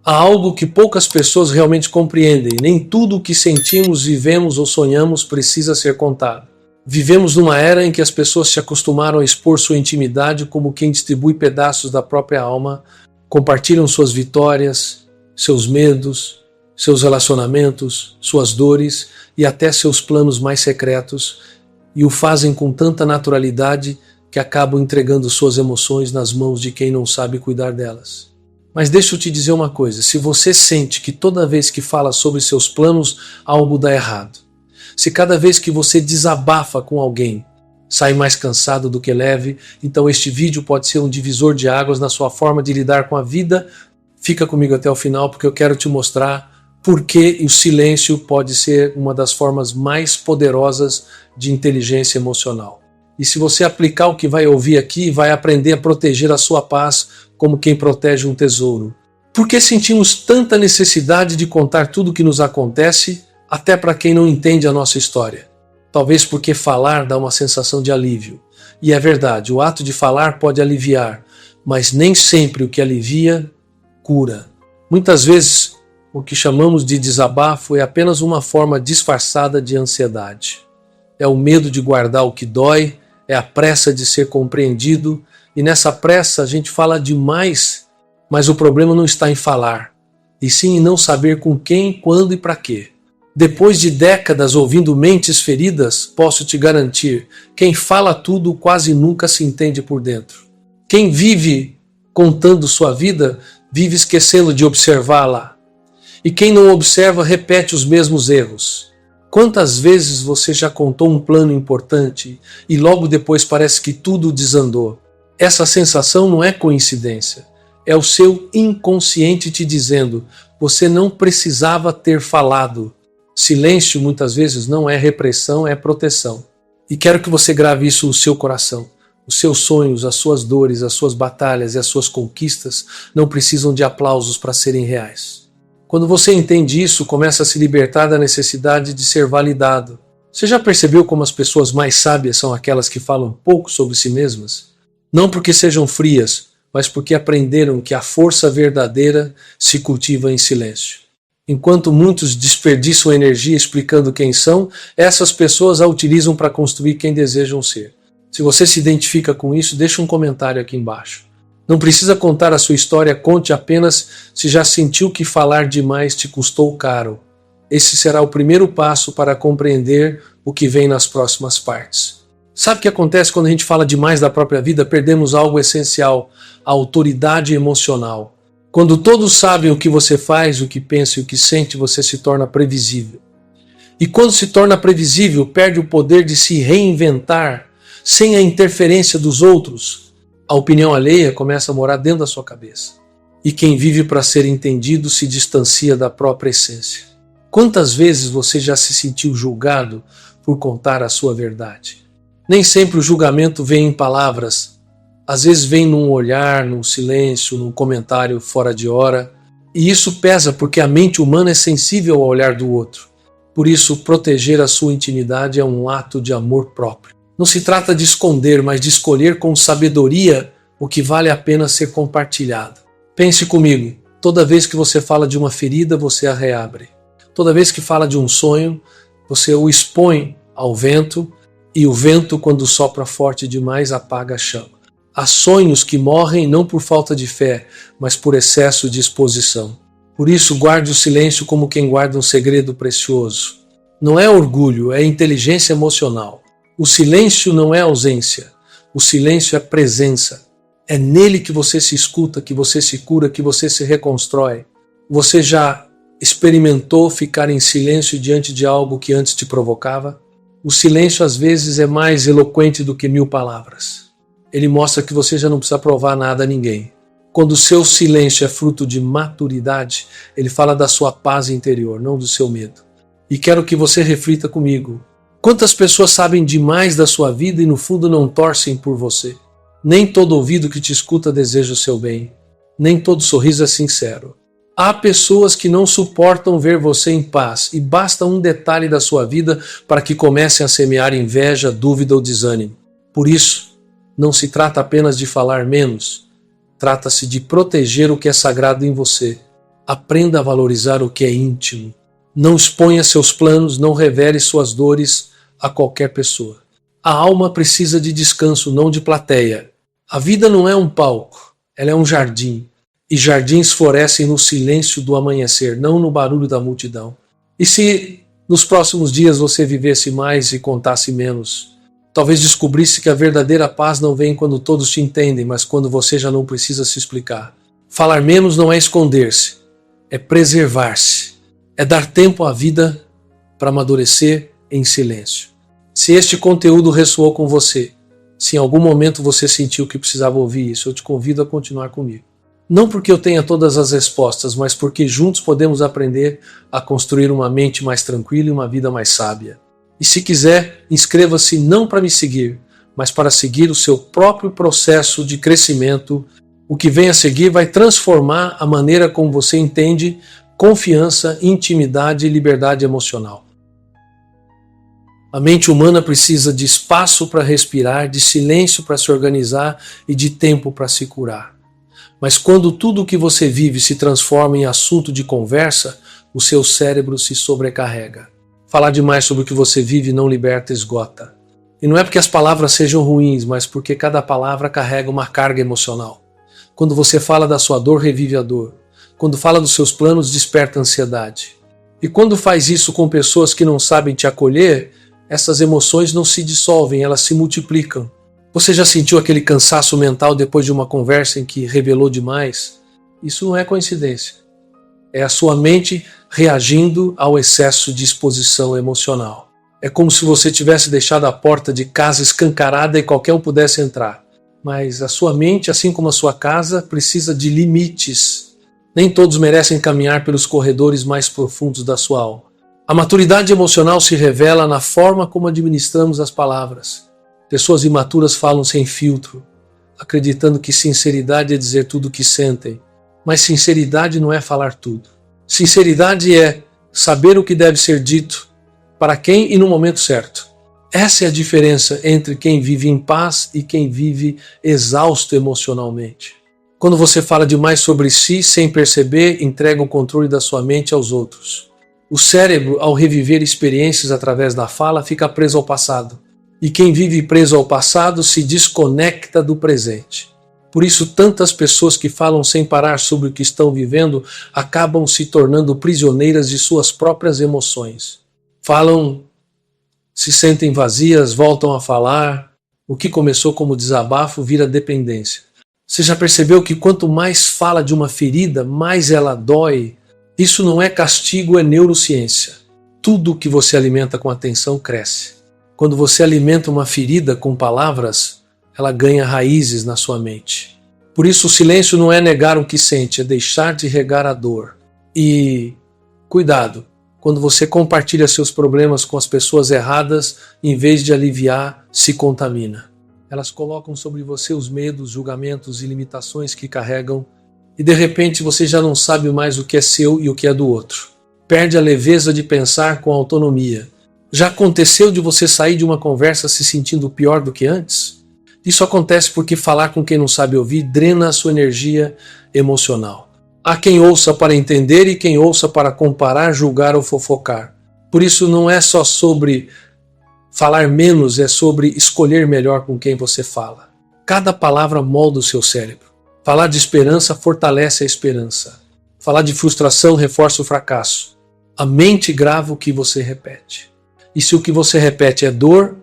Há algo que poucas pessoas realmente compreendem. Nem tudo o que sentimos, vivemos ou sonhamos precisa ser contado. Vivemos numa era em que as pessoas se acostumaram a expor sua intimidade como quem distribui pedaços da própria alma, compartilham suas vitórias, seus medos, seus relacionamentos, suas dores e até seus planos mais secretos, e o fazem com tanta naturalidade que acabam entregando suas emoções nas mãos de quem não sabe cuidar delas. Mas deixa eu te dizer uma coisa, se você sente que toda vez que fala sobre seus planos algo dá errado, se cada vez que você desabafa com alguém sai mais cansado do que leve, então este vídeo pode ser um divisor de águas na sua forma de lidar com a vida. Fica comigo até o final porque eu quero te mostrar por que o silêncio pode ser uma das formas mais poderosas de inteligência emocional. E se você aplicar o que vai ouvir aqui, vai aprender a proteger a sua paz como quem protege um tesouro. Por que sentimos tanta necessidade de contar tudo o que nos acontece, até para quem não entende a nossa história? Talvez porque falar dá uma sensação de alívio. E é verdade, o ato de falar pode aliviar, mas nem sempre o que alivia, cura. Muitas vezes, o que chamamos de desabafo é apenas uma forma disfarçada de ansiedade. É o medo de guardar o que dói, é a pressa de ser compreendido, e nessa pressa a gente fala demais, mas o problema não está em falar, e sim em não saber com quem, quando e para quê. Depois de décadas ouvindo mentes feridas, posso te garantir, quem fala tudo quase nunca se entende por dentro. Quem vive contando sua vida, vive esquecendo de observá-la. E quem não observa repete os mesmos erros. Quantas vezes você já contou um plano importante e logo depois parece que tudo desandou? Essa sensação não é coincidência. É o seu inconsciente te dizendo, você não precisava ter falado. Silêncio muitas vezes não é repressão, é proteção. E quero que você grave isso no seu coração. Os seus sonhos, as suas dores, as suas batalhas e as suas conquistas não precisam de aplausos para serem reais. Quando você entende isso, começa a se libertar da necessidade de ser validado. Você já percebeu como as pessoas mais sábias são aquelas que falam pouco sobre si mesmas? Não porque sejam frias, mas porque aprenderam que a força verdadeira se cultiva em silêncio. Enquanto muitos desperdiçam energia explicando quem são, essas pessoas a utilizam para construir quem desejam ser. Se você se identifica com isso, deixa um comentário aqui embaixo. Não precisa contar a sua história, conte apenas se já sentiu que falar demais te custou caro. Esse será o primeiro passo para compreender o que vem nas próximas partes. Sabe o que acontece quando a gente fala demais da própria vida? Perdemos algo essencial, a autoridade emocional. Quando todos sabem o que você faz, o que pensa e o que sente, você se torna previsível. E quando se torna previsível, perde o poder de se reinventar sem a interferência dos outros. A opinião alheia começa a morar dentro da sua cabeça. E quem vive para ser entendido se distancia da própria essência. Quantas vezes você já se sentiu julgado por contar a sua verdade? Nem sempre o julgamento vem em palavras. Às vezes vem num olhar, num silêncio, num comentário fora de hora. E isso pesa porque a mente humana é sensível ao olhar do outro. Por isso, proteger a sua intimidade é um ato de amor próprio. Não se trata de esconder, mas de escolher com sabedoria o que vale a pena ser compartilhado. Pense comigo, toda vez que você fala de uma ferida, você a reabre. Toda vez que fala de um sonho, você o expõe ao vento, e o vento, quando sopra forte demais, apaga a chama. Há sonhos que morrem não por falta de fé, mas por excesso de exposição. Por isso, guarde o silêncio como quem guarda um segredo precioso. Não é orgulho, é inteligência emocional. O silêncio não é ausência, o silêncio é presença. É nele que você se escuta, que você se cura, que você se reconstrói. Você já experimentou ficar em silêncio diante de algo que antes te provocava? O silêncio às vezes é mais eloquente do que 1000 palavras. Ele mostra que você já não precisa provar nada a ninguém. Quando o seu silêncio é fruto de maturidade, ele fala da sua paz interior, não do seu medo. E quero que você reflita comigo. Quantas pessoas sabem demais da sua vida e no fundo não torcem por você? Nem todo ouvido que te escuta deseja o seu bem. Nem todo sorriso é sincero. Há pessoas que não suportam ver você em paz e basta um detalhe da sua vida para que comecem a semear inveja, dúvida ou desânimo. Por isso, não se trata apenas de falar menos. Trata-se de proteger o que é sagrado em você. Aprenda a valorizar o que é íntimo. Não exponha seus planos, não revele suas dores a qualquer pessoa. A alma precisa de descanso, não de plateia. A vida não é um palco, ela é um jardim. E jardins florescem no silêncio do amanhecer, não no barulho da multidão. E se nos próximos dias você vivesse mais e contasse menos, talvez descobrisse que a verdadeira paz não vem quando todos te entendem, mas quando você já não precisa se explicar. Falar menos não é esconder-se, é preservar-se, é dar tempo à vida para amadurecer em silêncio. Se este conteúdo ressoou com você, se em algum momento você sentiu que precisava ouvir isso, eu te convido a continuar comigo. Não porque eu tenha todas as respostas, mas porque juntos podemos aprender a construir uma mente mais tranquila e uma vida mais sábia. E se quiser, inscreva-se não para me seguir, mas para seguir o seu próprio processo de crescimento. O que vem a seguir vai transformar a maneira como você entende confiança, intimidade e liberdade emocional. A mente humana precisa de espaço para respirar, de silêncio para se organizar e de tempo para se curar. Mas quando tudo o que você vive se transforma em assunto de conversa, o seu cérebro se sobrecarrega. Falar demais sobre o que você vive não liberta, esgota. E não é porque as palavras sejam ruins, mas porque cada palavra carrega uma carga emocional. Quando você fala da sua dor, revive a dor. Quando fala dos seus planos, desperta ansiedade. E quando faz isso com pessoas que não sabem te acolher, essas emoções não se dissolvem, elas se multiplicam. Você já sentiu aquele cansaço mental depois de uma conversa em que revelou demais? Isso não é coincidência. É a sua mente reagindo ao excesso de exposição emocional. É como se você tivesse deixado a porta de casa escancarada e qualquer um pudesse entrar. Mas a sua mente, assim como a sua casa, precisa de limites. Nem todos merecem caminhar pelos corredores mais profundos da sua alma. A maturidade emocional se revela na forma como administramos as palavras. Pessoas imaturas falam sem filtro, acreditando que sinceridade é dizer tudo o que sentem. Mas sinceridade não é falar tudo. Sinceridade é saber o que deve ser dito, para quem e no momento certo. Essa é a diferença entre quem vive em paz e quem vive exausto emocionalmente. Quando você fala demais sobre si, sem perceber, entrega o controle da sua mente aos outros. O cérebro, ao reviver experiências através da fala, fica preso ao passado. E quem vive preso ao passado se desconecta do presente. Por isso, tantas pessoas que falam sem parar sobre o que estão vivendo acabam se tornando prisioneiras de suas próprias emoções. Falam, se sentem vazias, voltam a falar. O que começou como desabafo vira dependência. Você já percebeu que quanto mais fala de uma ferida, mais ela dói? Isso não é castigo, é neurociência. Tudo que você alimenta com atenção cresce. Quando você alimenta uma ferida com palavras, ela ganha raízes na sua mente. Por isso o silêncio não é negar o que sente, é deixar de regar a dor. E cuidado, quando você compartilha seus problemas com as pessoas erradas, em vez de aliviar, se contamina. Elas colocam sobre você os medos, julgamentos e limitações que carregam, e de repente você já não sabe mais o que é seu e o que é do outro. Perde a leveza de pensar com autonomia. Já aconteceu de você sair de uma conversa se sentindo pior do que antes? Isso acontece porque falar com quem não sabe ouvir drena a sua energia emocional. Há quem ouça para entender e quem ouça para comparar, julgar ou fofocar. Por isso não é só sobre falar menos, é sobre escolher melhor com quem você fala. Cada palavra molda o seu cérebro. Falar de esperança fortalece a esperança. Falar de frustração reforça o fracasso. A mente grava o que você repete. E se o que você repete é dor,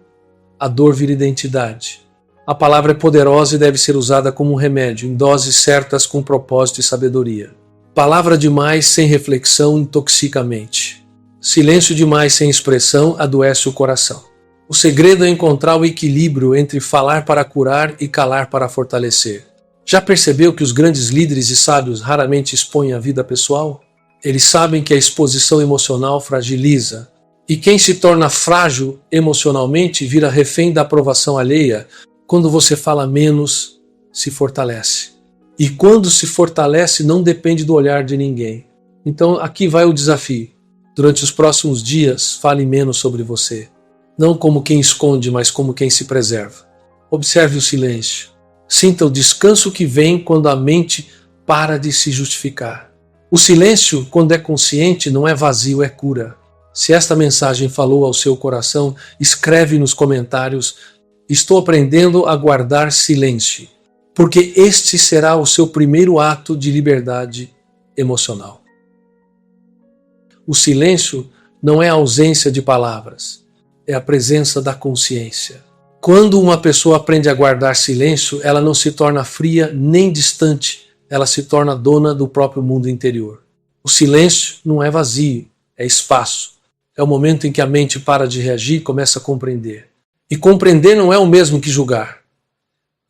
a dor vira identidade. A palavra é poderosa e deve ser usada como um remédio, em doses certas com propósito e sabedoria. Palavra demais sem reflexão intoxica a mente. Silêncio demais sem expressão adoece o coração. O segredo é encontrar o equilíbrio entre falar para curar e calar para fortalecer. Já percebeu que os grandes líderes e sábios raramente expõem a vida pessoal? Eles sabem que a exposição emocional fragiliza. E quem se torna frágil emocionalmente vira refém da aprovação alheia. Quando você fala menos, se fortalece. E quando se fortalece, não depende do olhar de ninguém. Então aqui vai o desafio. Durante os próximos dias, fale menos sobre você. Não como quem esconde, mas como quem se preserva. Observe o silêncio. Sinta o descanso que vem quando a mente para de se justificar. O silêncio, quando é consciente, não é vazio, é cura. Se esta mensagem falou ao seu coração, escreve nos comentários: estou aprendendo a guardar silêncio, porque este será o seu primeiro ato de liberdade emocional. O silêncio não é a ausência de palavras, é a presença da consciência. Quando uma pessoa aprende a guardar silêncio, ela não se torna fria nem distante, ela se torna dona do próprio mundo interior. O silêncio não é vazio, é espaço. É o momento em que a mente para de reagir e começa a compreender. E compreender não é o mesmo que julgar.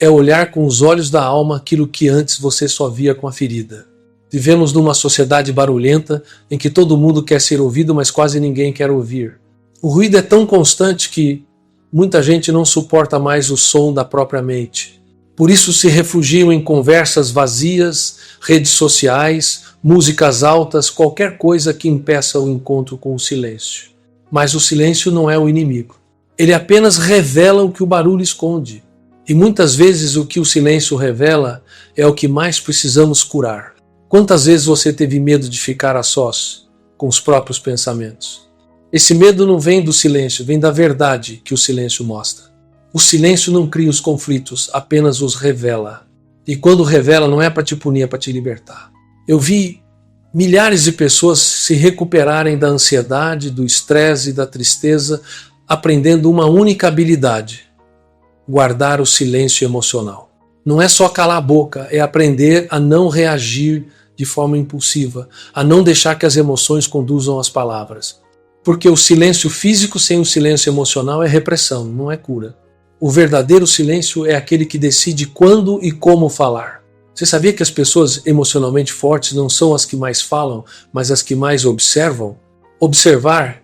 É olhar com os olhos da alma aquilo que antes você só via com a ferida. Vivemos numa sociedade barulhenta em que todo mundo quer ser ouvido, mas quase ninguém quer ouvir. O ruído é tão constante que muita gente não suporta mais o som da própria mente. Por isso se refugiam em conversas vazias, redes sociais, músicas altas, qualquer coisa que impeça o encontro com o silêncio. Mas o silêncio não é o inimigo. Ele apenas revela o que o barulho esconde. E muitas vezes o que o silêncio revela é o que mais precisamos curar. Quantas vezes você teve medo de ficar a sós com os próprios pensamentos? Esse medo não vem do silêncio, vem da verdade que o silêncio mostra. O silêncio não cria os conflitos, apenas os revela. E quando revela não é para te punir, é para te libertar. Eu vi milhares de pessoas se recuperarem da ansiedade, do estresse e da tristeza, aprendendo uma única habilidade: guardar o silêncio emocional. Não é só calar a boca, é aprender a não reagir de forma impulsiva, a não deixar que as emoções conduzam as palavras. Porque o silêncio físico sem o silêncio emocional é repressão, não é cura. O verdadeiro silêncio é aquele que decide quando e como falar. Você sabia que as pessoas emocionalmente fortes não são as que mais falam, mas as que mais observam? Observar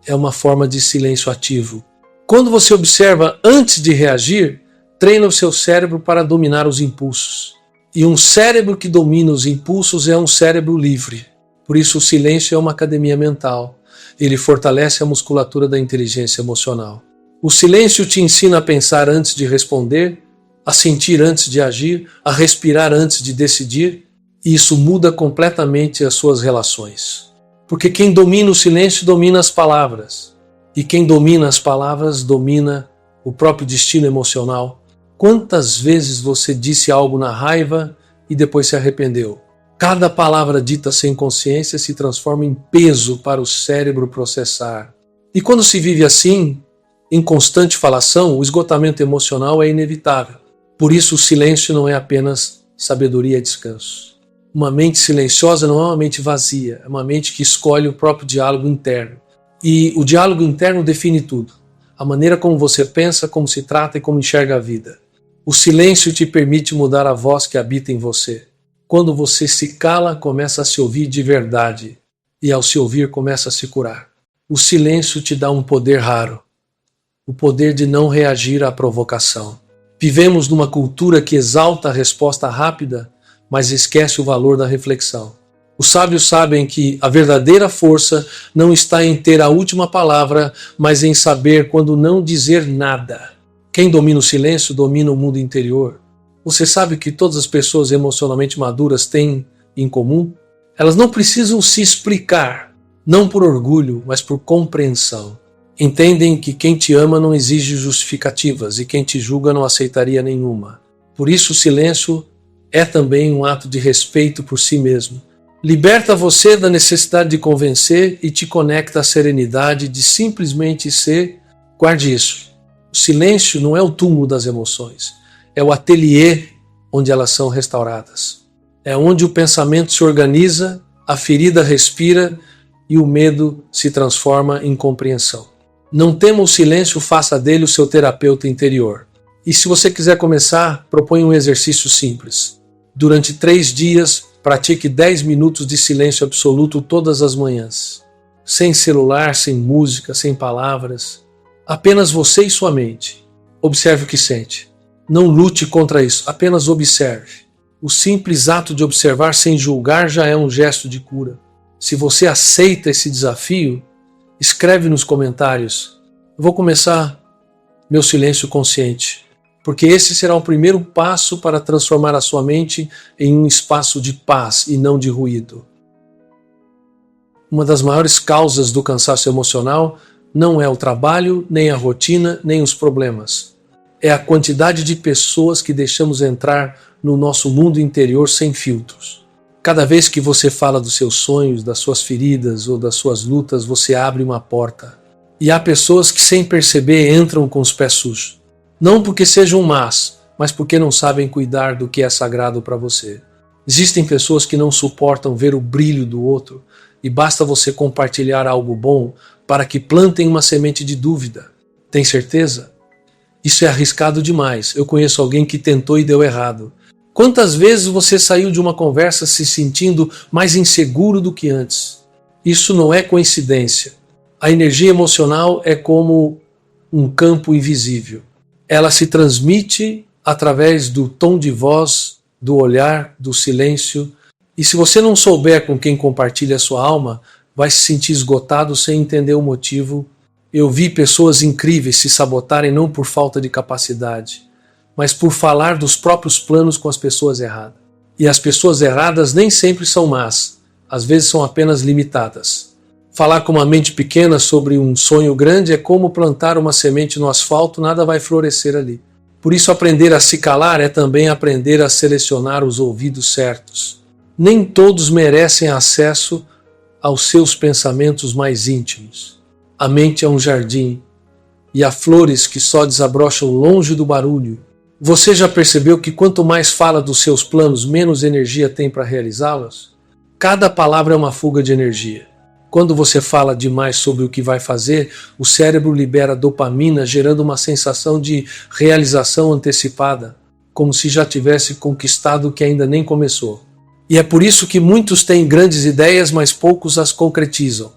é uma forma de silêncio ativo. Quando você observa antes de reagir, treina o seu cérebro para dominar os impulsos. E um cérebro que domina os impulsos é um cérebro livre. Por isso o silêncio é uma academia mental. Ele fortalece a musculatura da inteligência emocional. O silêncio te ensina a pensar antes de responder, a sentir antes de agir, a respirar antes de decidir, e isso muda completamente as suas relações. Porque quem domina o silêncio domina as palavras, e quem domina as palavras domina o próprio destino emocional. Quantas vezes você disse algo na raiva e depois se arrependeu? Cada palavra dita sem consciência se transforma em peso para o cérebro processar. E quando se vive assim, em constante falação, o esgotamento emocional é inevitável. Por isso o silêncio não é apenas sabedoria e descanso. Uma mente silenciosa não é uma mente vazia, é uma mente que escolhe o próprio diálogo interno. E o diálogo interno define tudo. A maneira como você pensa, como se trata e como enxerga a vida. O silêncio te permite mudar a voz que habita em você. Quando você se cala, começa a se ouvir de verdade. E ao se ouvir, começa a se curar. O silêncio te dá um poder raro. O poder de não reagir à provocação. Vivemos numa cultura que exalta a resposta rápida, mas esquece o valor da reflexão. Os sábios sabem que a verdadeira força não está em ter a última palavra, mas em saber quando não dizer nada. Quem domina o silêncio domina o mundo interior. Você sabe o que todas as pessoas emocionalmente maduras têm em comum? Elas não precisam se explicar, não por orgulho, mas por compreensão. Entendem que quem te ama não exige justificativas e quem te julga não aceitaria nenhuma. Por isso o silêncio é também um ato de respeito por si mesmo. Liberta você da necessidade de convencer e te conecta à serenidade de simplesmente ser. Guarde isso. O silêncio não é o túmulo das emoções. É o ateliê onde elas são restauradas. É onde o pensamento se organiza, a ferida respira e o medo se transforma em compreensão. Não tema o silêncio, faça dele o seu terapeuta interior. E se você quiser começar, proponha um exercício simples. Durante 3 dias, pratique 10 minutos de silêncio absoluto todas as manhãs. Sem celular, sem música, sem palavras. Apenas você e sua mente. Observe o que sente. Não lute contra isso, apenas observe. O simples ato de observar sem julgar já é um gesto de cura. Se você aceita esse desafio, escreve nos comentários. Eu vou começar meu silêncio consciente, porque esse será o primeiro passo para transformar a sua mente em um espaço de paz e não de ruído. Uma das maiores causas do cansaço emocional não é o trabalho, nem a rotina, nem os problemas. É a quantidade de pessoas que deixamos entrar no nosso mundo interior sem filtros. Cada vez que você fala dos seus sonhos, das suas feridas ou das suas lutas, você abre uma porta. E há pessoas que, sem perceber, entram com os pés sujos. Não porque sejam más, mas porque não sabem cuidar do que é sagrado para você. Existem pessoas que não suportam ver o brilho do outro e basta você compartilhar algo bom para que plantem uma semente de dúvida. Tem certeza? Isso é arriscado demais. Eu conheço alguém que tentou e deu errado. Quantas vezes você saiu de uma conversa se sentindo mais inseguro do que antes? Isso não é coincidência. A energia emocional é como um campo invisível. Ela se transmite através do tom de voz, do olhar, do silêncio. E se você não souber com quem compartilha a sua alma, vai se sentir esgotado sem entender o motivo. Eu vi pessoas incríveis se sabotarem não por falta de capacidade, mas por falar dos próprios planos com as pessoas erradas. E as pessoas erradas nem sempre são más, às vezes são apenas limitadas. Falar com uma mente pequena sobre um sonho grande é como plantar uma semente no asfalto, nada vai florescer ali. Por isso, aprender a se calar é também aprender a selecionar os ouvidos certos. Nem todos merecem acesso aos seus pensamentos mais íntimos. A mente é um jardim, e há flores que só desabrocham longe do barulho. Você já percebeu que quanto mais fala dos seus planos, menos energia tem para realizá-los? Cada palavra é uma fuga de energia. Quando você fala demais sobre o que vai fazer, o cérebro libera dopamina, gerando uma sensação de realização antecipada, como se já tivesse conquistado o que ainda nem começou. E é por isso que muitos têm grandes ideias, mas poucos as concretizam.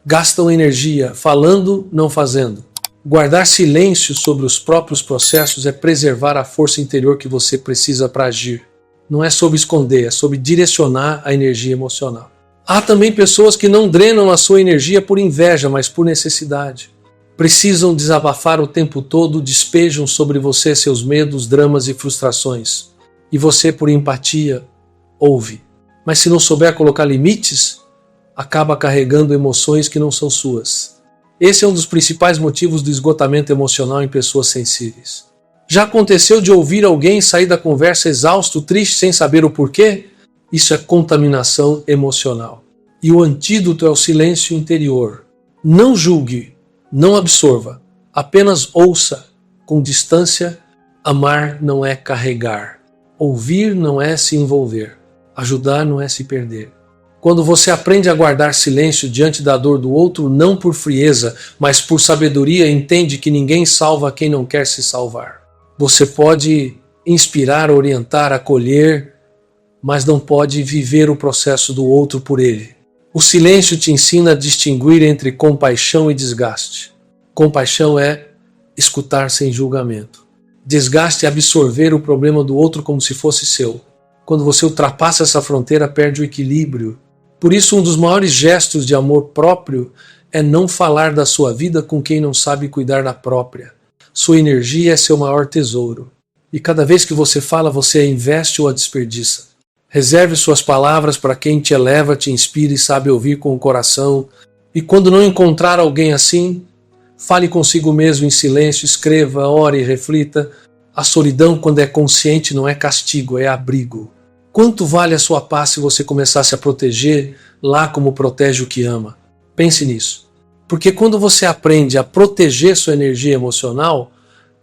Gastam energia falando, não fazendo. Guardar silêncio sobre os próprios processos é preservar a força interior que você precisa para agir. Não é sobre esconder, é sobre direcionar a energia emocional. Há também pessoas que não drenam a sua energia por inveja, mas por necessidade. Precisam desabafar o tempo todo, despejam sobre você seus medos, dramas e frustrações. E você, por empatia, ouve. Mas se não souber colocar limites, acaba carregando emoções que não são suas. Esse é um dos principais motivos do esgotamento emocional em pessoas sensíveis. Já aconteceu de ouvir alguém sair da conversa exausto, triste, sem saber o porquê? Isso é contaminação emocional. E o antídoto é o silêncio interior. Não julgue, não absorva, apenas ouça com distância. Amar não é carregar. Ouvir não é se envolver. Ajudar não é se perder. Quando você aprende a guardar silêncio diante da dor do outro, não por frieza, mas por sabedoria, entende que ninguém salva quem não quer se salvar. Você pode inspirar, orientar, acolher, mas não pode viver o processo do outro por ele. O silêncio te ensina a distinguir entre compaixão e desgaste. Compaixão é escutar sem julgamento. Desgaste é absorver o problema do outro como se fosse seu. Quando você ultrapassa essa fronteira, perde o equilíbrio. Por isso, um dos maiores gestos de amor próprio é não falar da sua vida com quem não sabe cuidar da própria. Sua energia é seu maior tesouro. E cada vez que você fala, você a investe ou a desperdiça. Reserve suas palavras para quem te eleva, te inspira e sabe ouvir com o coração. E quando não encontrar alguém assim, fale consigo mesmo em silêncio, escreva, ore e reflita. A solidão, quando é consciente, não é castigo, é abrigo. Quanto vale a sua paz se você começar a se proteger lá como protege o que ama? Pense nisso. Porque quando você aprende a proteger sua energia emocional,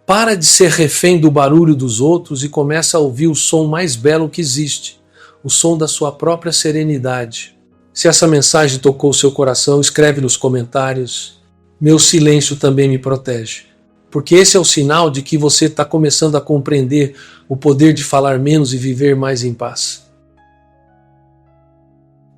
para de ser refém do barulho dos outros e começa a ouvir o som mais belo que existe, o som da sua própria serenidade. Se essa mensagem tocou seu coração, escreve nos comentários. Meu silêncio também me protege. Porque esse é o sinal de que você está começando a compreender o poder de falar menos e viver mais em paz.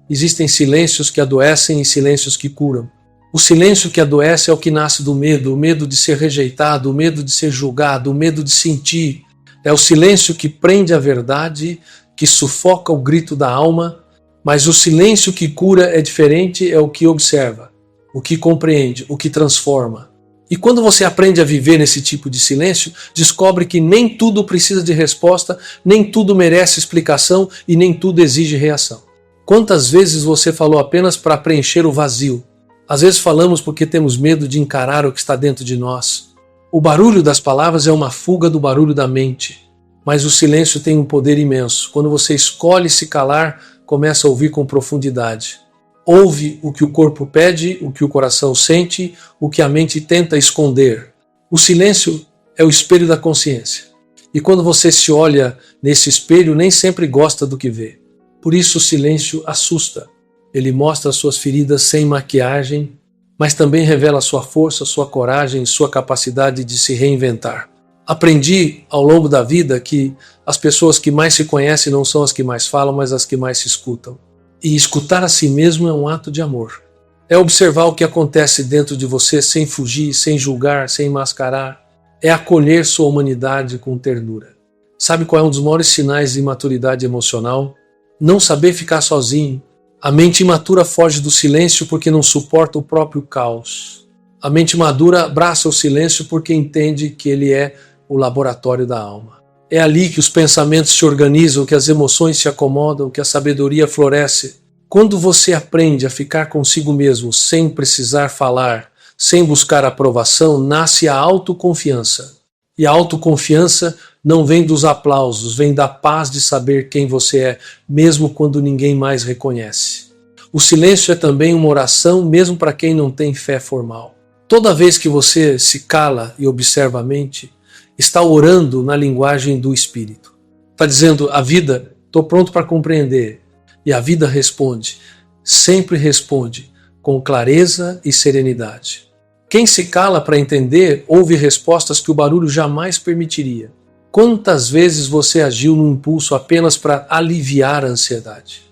Existem silêncios que adoecem e silêncios que curam. O silêncio que adoece é o que nasce do medo, o medo de ser rejeitado, o medo de ser julgado, o medo de sentir. É o silêncio que prende a verdade, que sufoca o grito da alma, mas o silêncio que cura é diferente, é o que observa, o que compreende, o que transforma. E quando você aprende a viver nesse tipo de silêncio, descobre que nem tudo precisa de resposta, nem tudo merece explicação e nem tudo exige reação. Quantas vezes você falou apenas para preencher o vazio? Às vezes falamos porque temos medo de encarar o que está dentro de nós. O barulho das palavras é uma fuga do barulho da mente. Mas o silêncio tem um poder imenso. Quando você escolhe se calar, começa a ouvir com profundidade. Ouve o que o corpo pede, o que o coração sente, o que a mente tenta esconder. O silêncio é o espelho da consciência. E quando você se olha nesse espelho, nem sempre gosta do que vê. Por isso o silêncio assusta. Ele mostra as suas feridas sem maquiagem, mas também revela sua força, sua coragem e sua capacidade de se reinventar. Aprendi ao longo da vida que as pessoas que mais se conhecem não são as que mais falam, mas as que mais se escutam. E escutar a si mesmo é um ato de amor. É observar o que acontece dentro de você sem fugir, sem julgar, sem mascarar. É acolher sua humanidade com ternura. Sabe qual é um dos maiores sinais de imaturidade emocional? Não saber ficar sozinho. A mente imatura foge do silêncio porque não suporta o próprio caos. A mente madura abraça o silêncio porque entende que ele é o laboratório da alma. É ali que os pensamentos se organizam, que as emoções se acomodam, que a sabedoria floresce. Quando você aprende a ficar consigo mesmo sem precisar falar, sem buscar aprovação, nasce a autoconfiança. E a autoconfiança não vem dos aplausos, vem da paz de saber quem você é, mesmo quando ninguém mais reconhece. O silêncio é também uma oração, mesmo para quem não tem fé formal. Toda vez que você se cala e observa a mente, está orando na linguagem do Espírito. Está dizendo, a vida, estou pronto para compreender. E a vida responde, sempre responde, com clareza e serenidade. Quem se cala para entender, ouve respostas que o barulho jamais permitiria. Quantas vezes você agiu num impulso apenas para aliviar a ansiedade?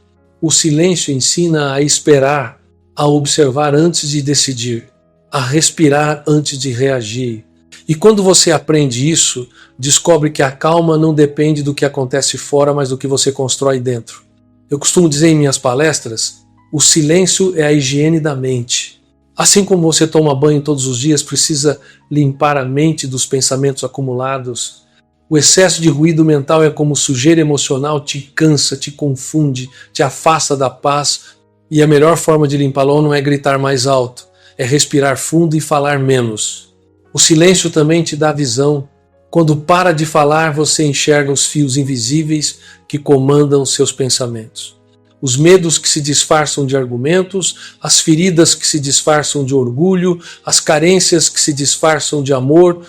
O silêncio ensina a esperar, a observar antes de decidir, a respirar antes de reagir. E quando você aprende isso, descobre que a calma não depende do que acontece fora, mas do que você constrói dentro. Eu costumo dizer em minhas palestras, o silêncio é a higiene da mente. Assim como você toma banho todos os dias, precisa limpar a mente dos pensamentos acumulados. O excesso de ruído mental é como sujeira emocional, te cansa, te confunde, te afasta da paz. E a melhor forma de limpá-lo não é gritar mais alto, é respirar fundo e falar menos. O silêncio também te dá visão. Quando para de falar, você enxerga os fios invisíveis que comandam seus pensamentos. Os medos que se disfarçam de argumentos, as feridas que se disfarçam de orgulho, as carências que se disfarçam de amor,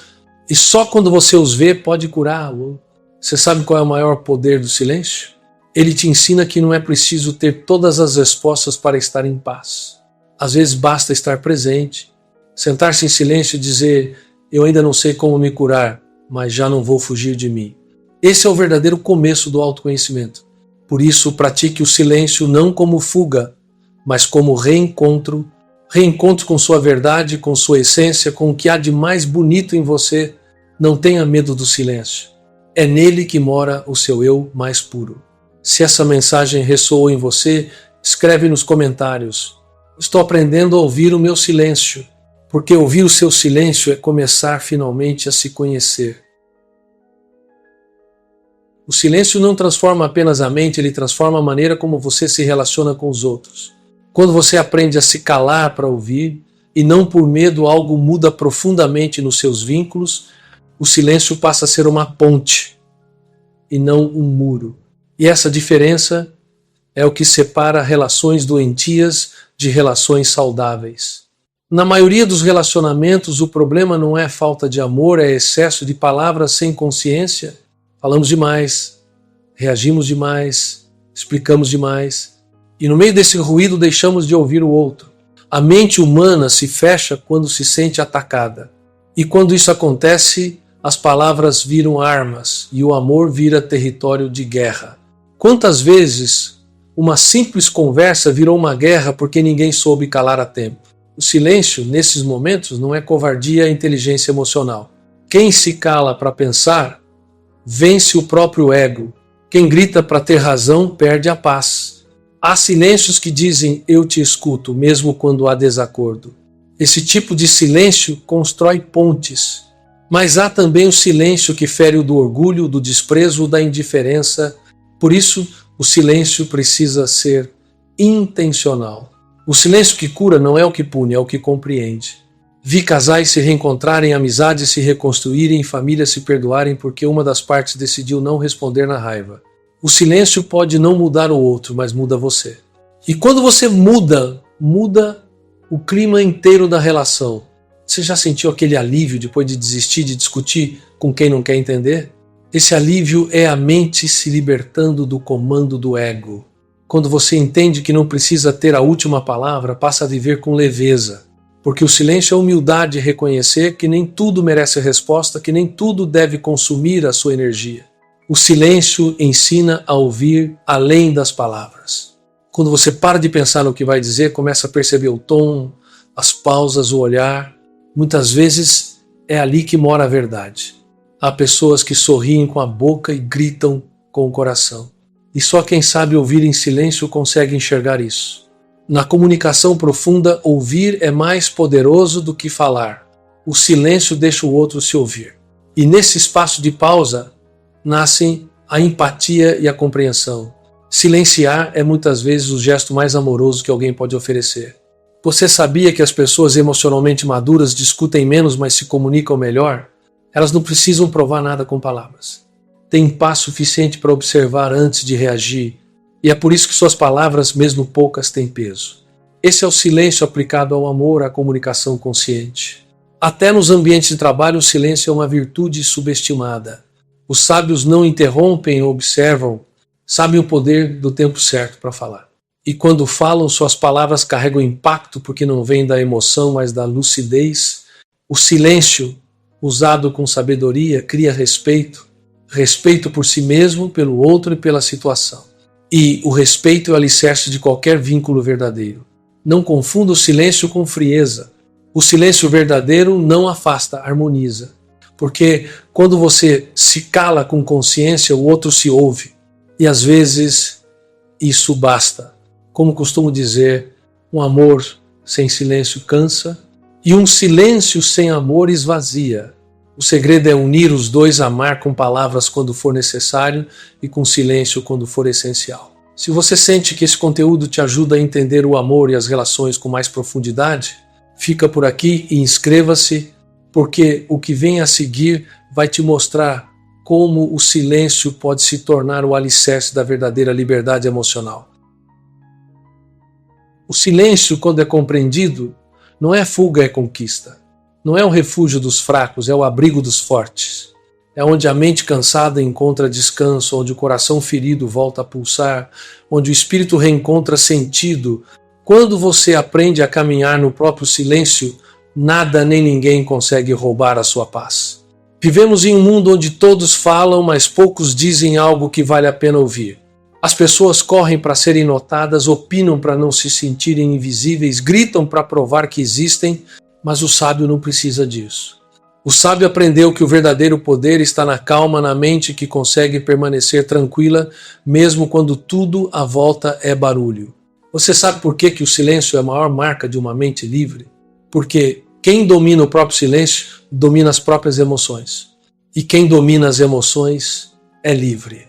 e só quando você os vê pode curá-lo. Você sabe qual é o maior poder do silêncio? Ele te ensina que não é preciso ter todas as respostas para estar em paz. Às vezes basta estar presente, sentar-se em silêncio e dizer, eu ainda não sei como me curar, mas já não vou fugir de mim. Esse é o verdadeiro começo do autoconhecimento. Por isso, pratique o silêncio não como fuga, mas como reencontro. Reencontro com sua verdade, com sua essência, com o que há de mais bonito em você. Não tenha medo do silêncio. É nele que mora o seu eu mais puro. Se essa mensagem ressoou em você, escreve nos comentários. Estou aprendendo a ouvir o meu silêncio, porque ouvir o seu silêncio é começar finalmente a se conhecer. O silêncio não transforma apenas a mente, ele transforma a maneira como você se relaciona com os outros. Quando você aprende a se calar para ouvir, e não por medo, algo muda profundamente nos seus vínculos, o silêncio passa a ser uma ponte, e não um muro. E essa diferença é o que separa relações doentias de relações saudáveis. Na maioria dos relacionamentos, o problema não é falta de amor, é excesso de palavras sem consciência. Falamos demais, reagimos demais, explicamos demais. E no meio desse ruído deixamos de ouvir o outro. A mente humana se fecha quando se sente atacada. E quando isso acontece, as palavras viram armas e o amor vira território de guerra. Quantas vezes uma simples conversa virou uma guerra porque ninguém soube calar a tempo? O silêncio, nesses momentos, não é covardia, é inteligência emocional. Quem se cala para pensar, vence o próprio ego. Quem grita para ter razão, perde a paz. Há silêncios que dizem, eu te escuto, mesmo quando há desacordo. Esse tipo de silêncio constrói pontes. Mas há também o silêncio que fere o do orgulho, do desprezo, da indiferença. Por isso, o silêncio precisa ser intencional. O silêncio que cura não é o que pune, é o que compreende. Vi casais se reencontrarem, amizades se reconstruírem, famílias se perdoarem porque uma das partes decidiu não responder na raiva. O silêncio pode não mudar o outro, mas muda você. E quando você muda o clima inteiro da relação. Você já sentiu aquele alívio depois de desistir de discutir com quem não quer entender? Esse alívio é a mente se libertando do comando do ego. Quando você entende que não precisa ter a última palavra, passa a viver com leveza. Porque o silêncio é a humildade de reconhecer que nem tudo merece resposta, que nem tudo deve consumir a sua energia. O silêncio ensina a ouvir além das palavras. Quando você para de pensar no que vai dizer, começa a perceber o tom, as pausas, o olhar. Muitas vezes é ali que mora a verdade. Há pessoas que sorriem com a boca e gritam com o coração. E só quem sabe ouvir em silêncio consegue enxergar isso. Na comunicação profunda, ouvir é mais poderoso do que falar. O silêncio deixa o outro se ouvir. E nesse espaço de pausa, nascem a empatia e a compreensão. Silenciar é muitas vezes o gesto mais amoroso que alguém pode oferecer. Você sabia que as pessoas emocionalmente maduras discutem menos, mas se comunicam melhor? Elas não precisam provar nada com palavras. Têm paz suficiente para observar antes de reagir, e é por isso que suas palavras, mesmo poucas, têm peso. Esse é o silêncio aplicado ao amor, à comunicação consciente. Até nos ambientes de trabalho, o silêncio é uma virtude subestimada. Os sábios não interrompem ou observam, sabem o poder do tempo certo para falar. E quando falam, suas palavras carregam impacto porque não vêm da emoção, mas da lucidez. O silêncio, usado com sabedoria, cria respeito. Respeito por si mesmo, pelo outro e pela situação. E o respeito é o alicerce de qualquer vínculo verdadeiro. Não confunda o silêncio com frieza. O silêncio verdadeiro não afasta, harmoniza. Porque quando você se cala com consciência, o outro se ouve. E às vezes isso basta. Como costumo dizer, um amor sem silêncio cansa e um silêncio sem amor esvazia. O segredo é unir os dois, amar com palavras quando for necessário e com silêncio quando for essencial. Se você sente que esse conteúdo te ajuda a entender o amor e as relações com mais profundidade, fica por aqui e inscreva-se, porque o que vem a seguir vai te mostrar como o silêncio pode se tornar o alicerce da verdadeira liberdade emocional. O silêncio, quando é compreendido, não é fuga, é conquista. Não é o refúgio dos fracos, é o abrigo dos fortes. É onde a mente cansada encontra descanso, onde o coração ferido volta a pulsar, onde o espírito reencontra sentido. Quando você aprende a caminhar no próprio silêncio, nada nem ninguém consegue roubar a sua paz. Vivemos em um mundo onde todos falam, mas poucos dizem algo que vale a pena ouvir. As pessoas correm para serem notadas, opinam para não se sentirem invisíveis, gritam para provar que existem, mas o sábio não precisa disso. O sábio aprendeu que o verdadeiro poder está na calma, na mente que consegue permanecer tranquila, mesmo quando tudo à volta é barulho. Você sabe por que o silêncio é a maior marca de uma mente livre? Porque quem domina o próprio silêncio domina as próprias emoções. E quem domina as emoções é livre.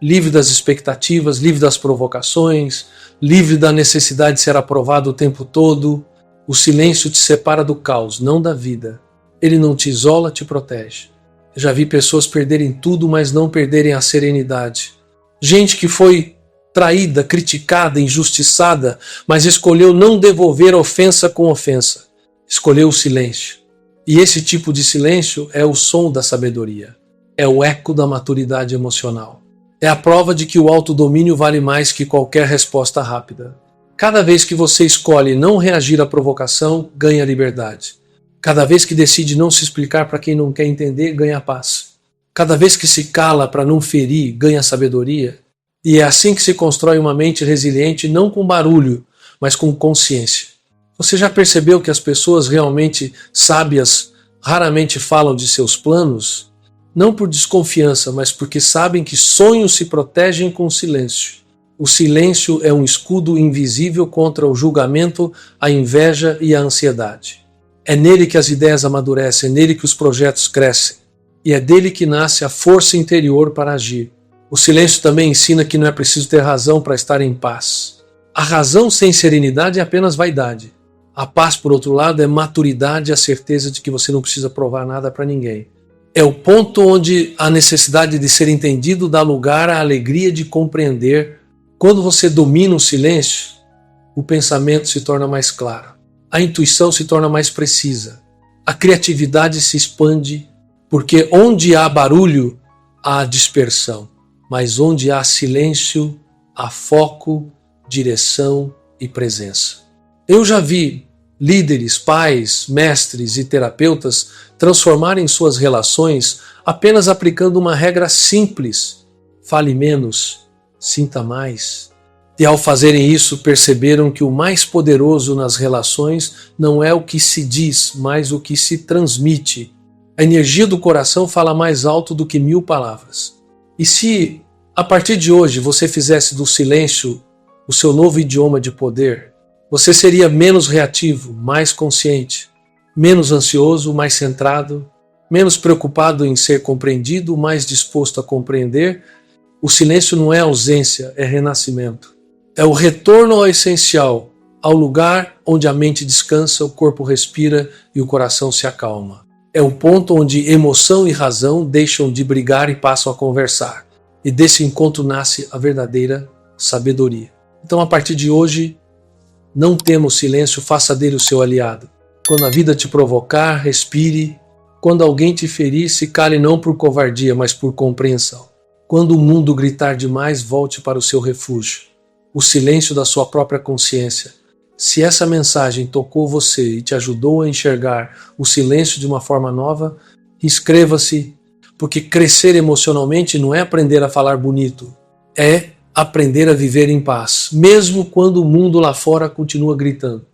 Livre das expectativas, livre das provocações, livre da necessidade de ser aprovado o tempo todo. O silêncio te separa do caos, não da vida. Ele não te isola, te protege. Eu já vi pessoas perderem tudo, mas não perderem a serenidade. Gente que foi traída, criticada, injustiçada, mas escolheu não devolver ofensa com ofensa. Escolheu o silêncio. E esse tipo de silêncio é o som da sabedoria. É o eco da maturidade emocional. É a prova de que o autodomínio vale mais que qualquer resposta rápida. Cada vez que você escolhe não reagir à provocação, ganha liberdade. Cada vez que decide não se explicar para quem não quer entender, ganha paz. Cada vez que se cala para não ferir, ganha sabedoria. E é assim que se constrói uma mente resiliente, não com barulho, mas com consciência. Você já percebeu que as pessoas realmente sábias raramente falam de seus planos? Não por desconfiança, mas porque sabem que sonhos se protegem com silêncio. O silêncio é um escudo invisível contra o julgamento, a inveja e a ansiedade. É nele que as ideias amadurecem, é nele que os projetos crescem. E é dele que nasce a força interior para agir. O silêncio também ensina que não é preciso ter razão para estar em paz. A razão sem serenidade é apenas vaidade. A paz, por outro lado, é maturidade e a certeza de que você não precisa provar nada para ninguém. É o ponto onde a necessidade de ser entendido dá lugar à alegria de compreender. Quando você domina o silêncio, o pensamento se torna mais claro, a intuição se torna mais precisa, a criatividade se expande, porque onde há barulho, há dispersão, mas onde há silêncio, há foco, direção e presença. Eu já vi líderes, pais, mestres e terapeutas transformarem suas relações apenas aplicando uma regra simples: fale menos, sinta mais. E ao fazerem isso, perceberam que o mais poderoso nas relações não é o que se diz, mas o que se transmite. A energia do coração fala mais alto do que 1000 palavras. E se, a partir de hoje, você fizesse do silêncio o seu novo idioma de poder, você seria menos reativo, mais consciente, menos ansioso, mais centrado, menos preocupado em ser compreendido, mais disposto a compreender. O silêncio não é ausência, é renascimento. É o retorno ao essencial, ao lugar onde a mente descansa, o corpo respira e o coração se acalma. É o ponto onde emoção e razão deixam de brigar e passam a conversar. E desse encontro nasce a verdadeira sabedoria. Então, a partir de hoje, não tema o silêncio, faça dele o seu aliado. Quando a vida te provocar, respire. Quando alguém te ferir, se cale não por covardia, mas por compreensão. Quando o mundo gritar demais, volte para o seu refúgio, o silêncio da sua própria consciência. Se essa mensagem tocou você e te ajudou a enxergar o silêncio de uma forma nova, inscreva-se, porque crescer emocionalmente não é aprender a falar bonito, é aprender a viver em paz, mesmo quando o mundo lá fora continua gritando.